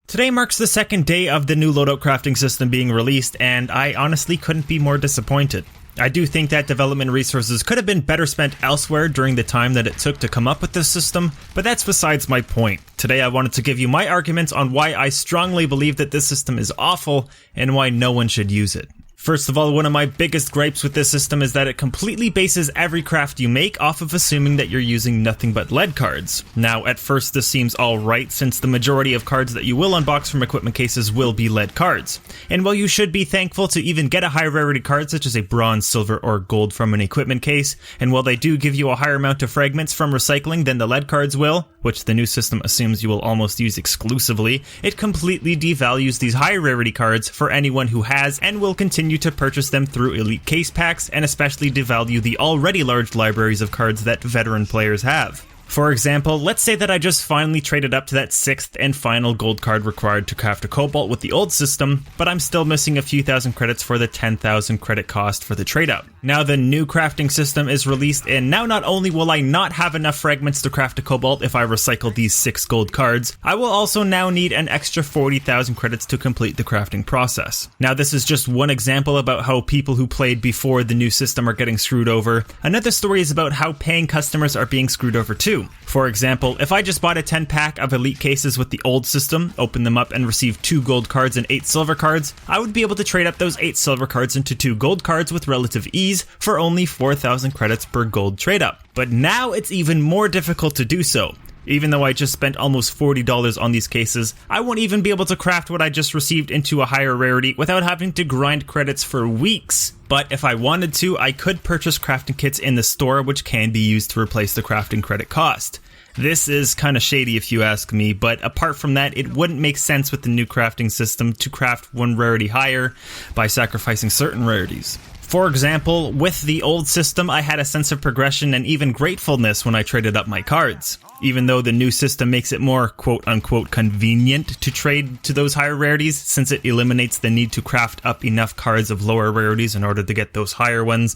Today marks the second day of the new Loadout Crafting System being released, and I honestly couldn't be more disappointed. I do think that development resources could have been better spent elsewhere during the time that it took to come up with this system, but that's besides my point. Today I wanted to give you my arguments on why I strongly believe that this system is awful and why no one should use it. First of all, one of my biggest gripes with this system is that it completely bases every craft you make off of assuming that you're using nothing but lead cards. Now, at first this seems alright since the majority of cards that you will unbox from equipment cases will be lead cards. And while you should be thankful to even get a high rarity card such as a bronze, silver, or gold from an equipment case, and while they do give you a higher amount of fragments from recycling than the lead cards will, which the new system assumes you will almost use exclusively, it completely devalues these high rarity cards for anyone who has and will continue to purchase them through elite case packs, and especially devalue the already large libraries of cards that veteran players have. For example, let's say that I just finally traded up to that 6th and final gold card required to craft a cobalt with the old system, but I'm still missing a few thousand credits for the 10,000 credit cost for the trade up. Now the new crafting system is released, and now not only will I not have enough fragments to craft a cobalt if I recycle these 6 gold cards, I will also now need an extra 40,000 credits to complete the crafting process. Now this is just one example about how people who played before the new system are getting screwed over. Another story is about how paying customers are being screwed over too. For example, if I just bought a 10 pack of elite cases with the old system, opened them up and received 2 gold cards and 8 silver cards, I would be able to trade up those 8 silver cards into 2 gold cards with relative ease for only 4,000 credits per gold trade up. But now it's even more difficult to do so. Even though I just spent almost $40 on these cases, I won't even be able to craft what I just received into a higher rarity without having to grind credits for weeks. But if I wanted to, I could purchase crafting kits in the store which can be used to replace the crafting credit cost. This is kinda shady if you ask me, but apart from that, it wouldn't make sense with the new crafting system to craft one rarity higher by sacrificing certain rarities. For example, with the old system, I had a sense of progression and even gratefulness when I traded up my cards. Even though the new system makes it more quote-unquote convenient to trade to those higher rarities, since it eliminates the need to craft up enough cards of lower rarities in order to get those higher ones.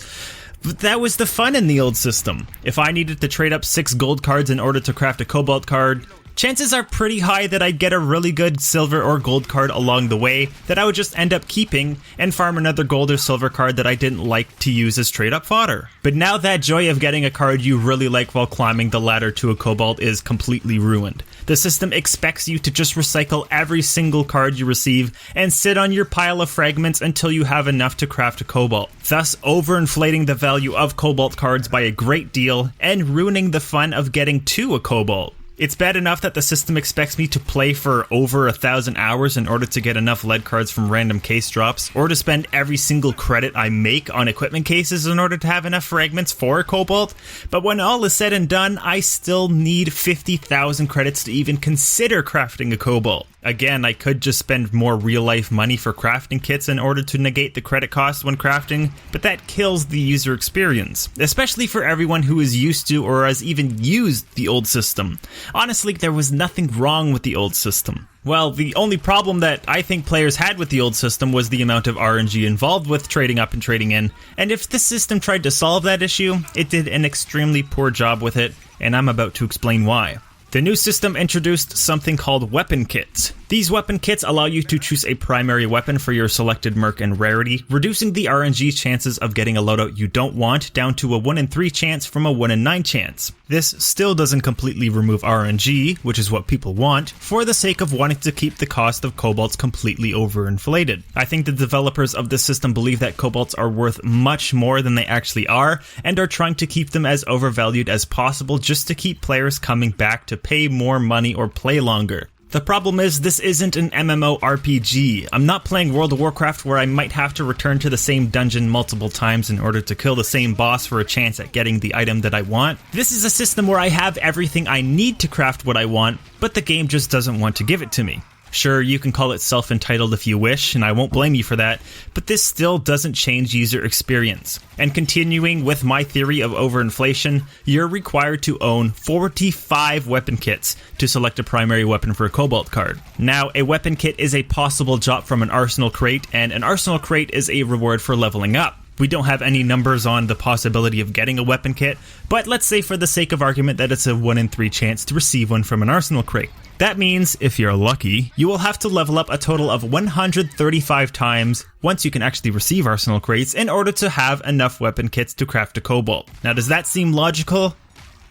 But that was the fun in the old system. If I needed to trade up 6 gold cards in order to craft a cobalt card, chances are pretty high that I'd get a really good silver or gold card along the way that I would just end up keeping and farm another gold or silver card that I didn't like to use as trade up fodder. But now that joy of getting a card you really like while climbing the ladder to a cobalt is completely ruined. The system expects you to just recycle every single card you receive and sit on your pile of fragments until you have enough to craft a cobalt, thus overinflating the value of cobalt cards by a great deal and ruining the fun of getting to a cobalt. It's bad enough that the system expects me to play for over 1,000 hours in order to get enough lead cards from random case drops, or to spend every single credit I make on equipment cases in order to have enough fragments for a cobalt, but when all is said and done, I still need 50,000 credits to even consider crafting a cobalt. Again, I could just spend more real-life money for crafting kits in order to negate the credit cost when crafting, but that kills the user experience, especially for everyone who is used to or has even used the old system. Honestly, there was nothing wrong with the old system. Well, the only problem that I think players had with the old system was the amount of RNG involved with trading up and trading in, and if the system tried to solve that issue, it did an extremely poor job with it, and I'm about to explain why. The new system introduced something called weapon kits. These weapon kits allow you to choose a primary weapon for your selected merc and rarity, reducing the RNG chances of getting a loadout you don't want down to a 1 in 3 chance from a 1 in 9 chance. This still doesn't completely remove RNG, which is what people want, for the sake of wanting to keep the cost of cobalts completely overinflated. I think the developers of this system believe that cobalts are worth much more than they actually are, and are trying to keep them as overvalued as possible just to keep players coming back to pay more money or play longer. The problem is, this isn't an MMORPG. I'm not playing World of Warcraft where I might have to return to the same dungeon multiple times in order to kill the same boss for a chance at getting the item that I want. This is a system where I have everything I need to craft what I want, but the game just doesn't want to give it to me. Sure, you can call it self-entitled if you wish, and I won't blame you for that, but this still doesn't change user experience. And continuing with my theory of overinflation, you're required to own 45 weapon kits to select a primary weapon for a cobalt card. Now, a weapon kit is a possible drop from an arsenal crate, and an arsenal crate is a reward for leveling up. We don't have any numbers on the possibility of getting a weapon kit, but let's say for the sake of argument that it's a 1 in 3 chance to receive one from an arsenal crate. That means, if you're lucky, you will have to level up a total of 135 times once you can actually receive arsenal crates in order to have enough weapon kits to craft a cobalt. Now, does that seem logical?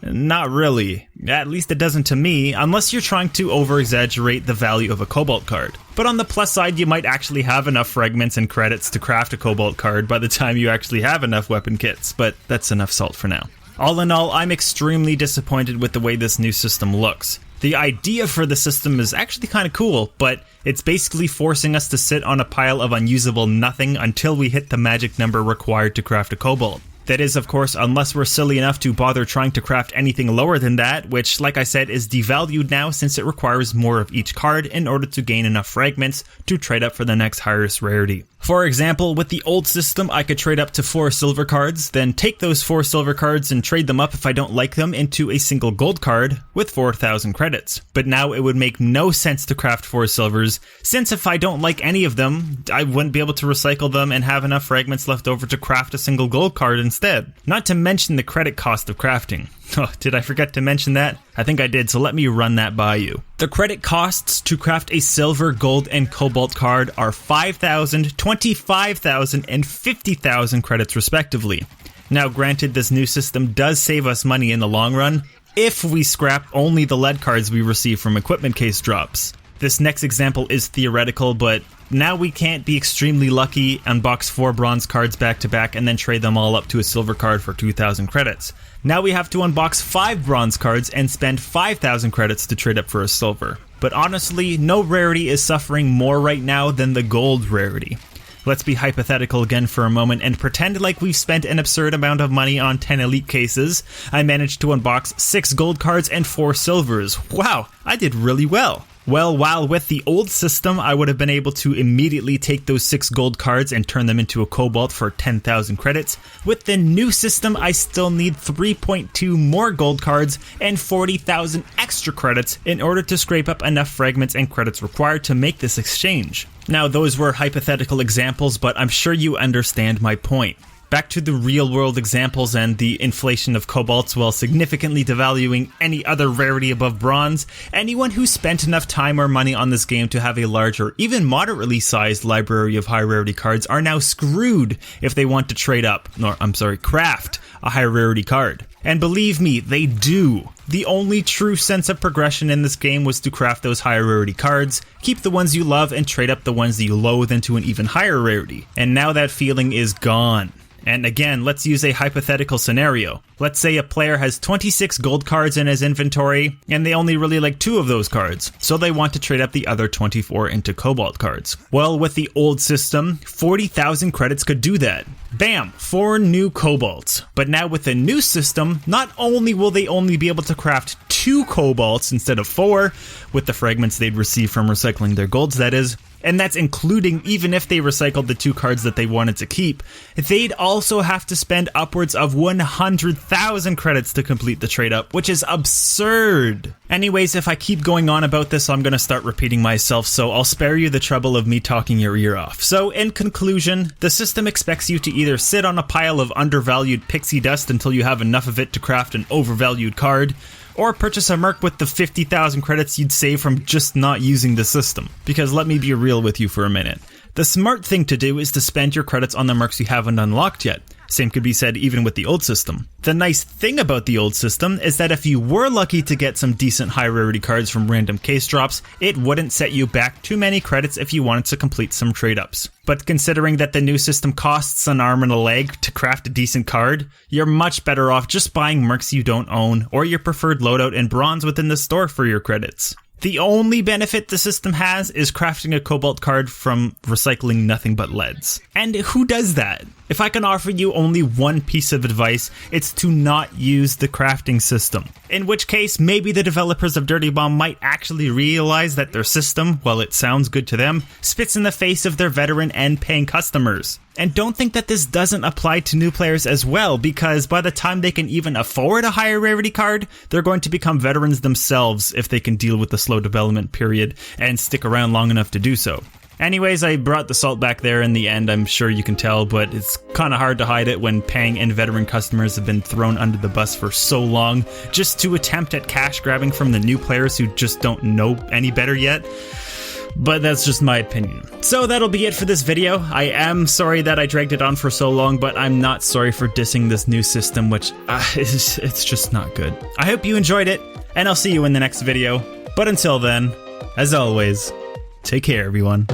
Not really. At least it doesn't to me, unless you're trying to over-exaggerate the value of a cobalt card. But on the plus side, you might actually have enough fragments and credits to craft a cobalt card by the time you actually have enough weapon kits, but that's enough salt for now. All in all, I'm extremely disappointed with the way this new system looks. The idea for the system is actually kind of cool, but it's basically forcing us to sit on a pile of unusable nothing until we hit the magic number required to craft a cobalt. That is, of course, unless we're silly enough to bother trying to craft anything lower than that, which, like I said, is devalued now since it requires more of each card in order to gain enough fragments to trade up for the next highest rarity. For example, with the old system, I could trade up to 4 silver cards, then take those 4 silver cards and trade them up if I don't like them into a single gold card with 4,000 credits. But now it would make no sense to craft 4 silvers, since if I don't like any of them, I wouldn't be able to recycle them and have enough fragments left over to craft a single gold card instead. Not to mention the credit cost of crafting. Oh, did I forget to mention that? I think I did, so let me run that by you. The credit costs to craft a silver, gold, and cobalt card are 5,000, 25,000, and 50,000 credits respectively. Now granted, this new system does save us money in the long run, if we scrap only the lead cards we receive from equipment case drops. This next example is theoretical, but now we can't be extremely lucky, unbox 4 bronze cards back to back, and then trade them all up to a silver card for 2,000 credits. Now we have to unbox 5 bronze cards and spend 5,000 credits to trade up for a silver. But honestly, no rarity is suffering more right now than the gold rarity. Let's be hypothetical again for a moment and pretend like we've spent an absurd amount of money on 10 elite cases. I managed to unbox 6 gold cards and 4 silvers. Wow, I did really well. Well, while with the old system, I would have been able to immediately take those 6 gold cards and turn them into a cobalt for 10,000 credits, with the new system, I still need 3.2 more gold cards and 40,000 extra credits in order to scrape up enough fragments and credits required to make this exchange. Now, those were hypothetical examples, but I'm sure you understand my point. Back to the real-world examples and the inflation of cobalts while significantly devaluing any other rarity above bronze, anyone who spent enough time or money on this game to have a large or even moderately sized library of high-rarity cards are now screwed if they want to trade up, craft a high-rarity card. And believe me, they do. The only true sense of progression in this game was to craft those higher rarity cards, keep the ones you love, and trade up the ones that you loathe into an even higher rarity. And now that feeling is gone. And again, let's use a hypothetical scenario. Let's say a player has 26 gold cards in his inventory, and they only really like 2 of those cards, so they want to trade up the other 24 into cobalt cards. Well, with the old system, 40,000 credits could do that. Bam! 4 new cobalts. But now with the new system, not only will they only be able to craft 2 cobalts instead of 4, with the fragments they'd receive from recycling their golds, that is, and that's including even if they recycled the 2 cards that they wanted to keep, they'd also have to spend upwards of 100,000 credits to complete the trade up, which is absurd. Anyways, if I keep going on about this, I'm gonna start repeating myself, so I'll spare you the trouble of me talking your ear off. So in conclusion, the system expects you to either sit on a pile of undervalued pixie dust until you have enough of it to craft an overvalued card, or purchase a merc with the 50,000 credits you'd save from just not using the system. Because let me be real with you for a minute. The smart thing to do is to spend your credits on the mercs you haven't unlocked yet. Same could be said even with the old system. The nice thing about the old system is that if you were lucky to get some decent high rarity cards from random case drops, it wouldn't set you back too many credits if you wanted to complete some trade ups. But considering that the new system costs an arm and a leg to craft a decent card, you're much better off just buying mercs you don't own or your preferred loadout in bronze within the store for your credits. The only benefit the system has is crafting a cobalt card from recycling nothing but leads. And who does that? If I can offer you only one piece of advice, it's to not use the crafting system. In which case, maybe the developers of Dirty Bomb might actually realize that their system, while it sounds good to them, spits in the face of their veteran and paying customers. And don't think that this doesn't apply to new players as well, because by the time they can even afford a higher rarity card, they're going to become veterans themselves if they can deal with the slow development period and stick around long enough to do so. Anyways, I brought the salt back there in the end, I'm sure you can tell, but it's kind of hard to hide it when paying and veteran customers have been thrown under the bus for so long just to attempt at cash grabbing from the new players who just don't know any better yet. But that's just my opinion. So that'll be it for this video. I am sorry that I dragged it on for so long, but I'm not sorry for dissing this new system, which it's just not good. I hope you enjoyed it, and I'll see you in the next video. But until then, as always, take care everyone.